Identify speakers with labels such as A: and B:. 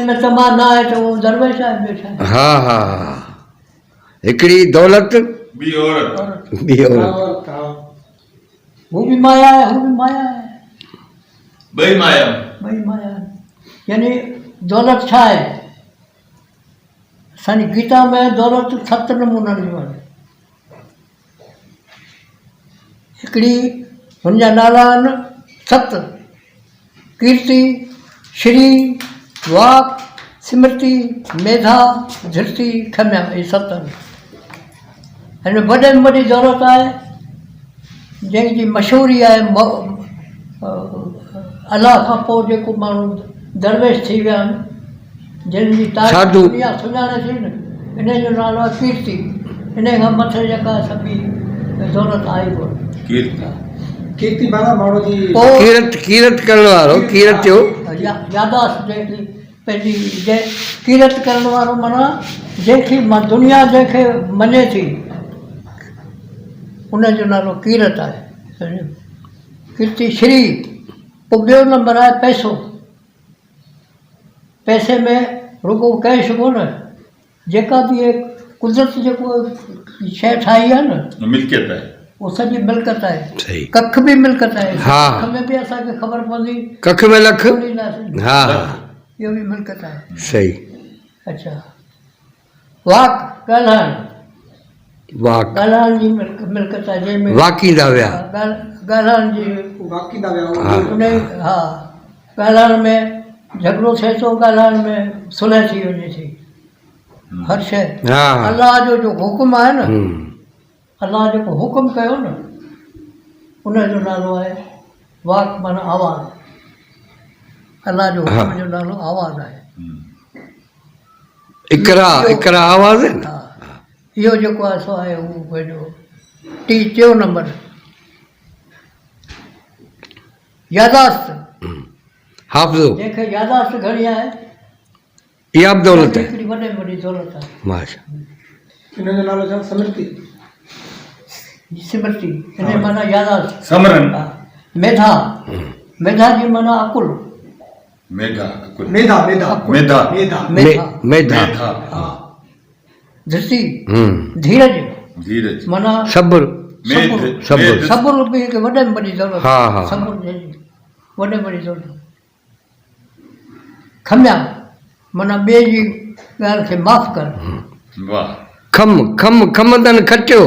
A: में तमाम ना आहे त उहो दरवेश आहे वेठा आहिनि।
B: हा हा हा हिकिड़ी दौलत
C: बी औरत
B: ॿी औरत
A: हू बि माया आहे हू बि माया आहे
C: ॿई माया
A: ॿई माया आहिनि। यानी दौलत छा आहे असांजी गीता में दौलत 7 नमूननि जूं आहिनि। हिकिड़ी हुनजा नाला आहिनि 7 कीर्ति श्री वाक स्मृति मेधा धृति क्षम्या इहे 7 आहिनि। हिन में वॾे में वॾी दौलत आहे जंहिंजी मशहूरी आहे अलाह खां पोइ जेको माण्हू दरवेश थी विया आहिनि जंहिंजी
B: साधू
A: दुनिया सुञाणे थी न इन जो नालो आहे कीर्ति। इन खां मथे जेका सभई दौलत आई कोन
D: कीर्ति माना माण्हू जी
B: कीरत करण वारो कीरत जो
A: यादाश्त जेकी पंहिंजी कीरत करण वारो माना जंहिंखे मां दुनिया जंहिंखे मञे थी उनजो नालो कीरत आहे। कीर्ति श्री पोइ ॿियो नंबर आहे पैसो। पैसे में रुगो कैश कोन जेका बि कुदरत जेको शइ ठाही आहे न
C: मिल्कियत आहे
A: उहो सॼी मिल्कत आहे।
B: सही
A: कख बि मिल्कत आहे।
B: हा।
A: कख में बि असांखे ख़बर पवंदी
B: कख में लख
A: ॾींदासीं।
B: हा
A: इहो बि मिल्कत आहे।
B: सही
A: अच्छा वाक ॻाल्हाइण
B: वाक
A: ॻाल्हाइण जी मिल्कत आहे जंहिंमें
B: वाकींदा विया
A: ॻाल्हाइण जी
D: वाकींदा विया
B: हा।
A: उन हा ॻाल्हाइण में झगड़ो थिए थो ॻाल्हाइण में सुलह थी वञे थी हर शइ।
B: हा
A: अलाह जो हुकुम आहे न
B: हम्म,
A: अलाह जेको हुकुम कयो न उनजो नालो आहे वाक माना आवाज़। अलाह जो हुकुम जो नालो आवाज़ आहे।
B: इकरा आवाज़ है न
A: हा इहो जेको आहे सो आहे उहो पंहिंजो 3 नंबर यादाश्त।
B: हाफ़िज़ो
A: जंहिंखे यादाश्त घणी आहे
B: इहा बि दौलत है
A: हिकिड़ी वॾे में वॾी दौलत आहे।
B: माशा
D: इन जो नालो छा स्मृति
A: स्मृति इन माना यादाश्त।
C: समरन
A: हा मेधा मेधा जी माना अकुल
C: मेधा
D: मेधा मेधा
C: मेधा
D: मेधा
A: मेधा
B: मेधा
A: हा धृति
B: हम्म,
A: धीरज
C: धीरज
A: माना
B: सब्र
C: मेध
B: सब्र।
C: मेध
A: सब्र बि हिकु वॾे में वॾी दौलत
B: हा, हा।
A: सब्र जंहिंजी वॾे में वॾी दौलत। खम्या माना ॿिए जी ॻाल्हि खे माफ़ कर।
C: वाह
B: खम खम खम तन खटियो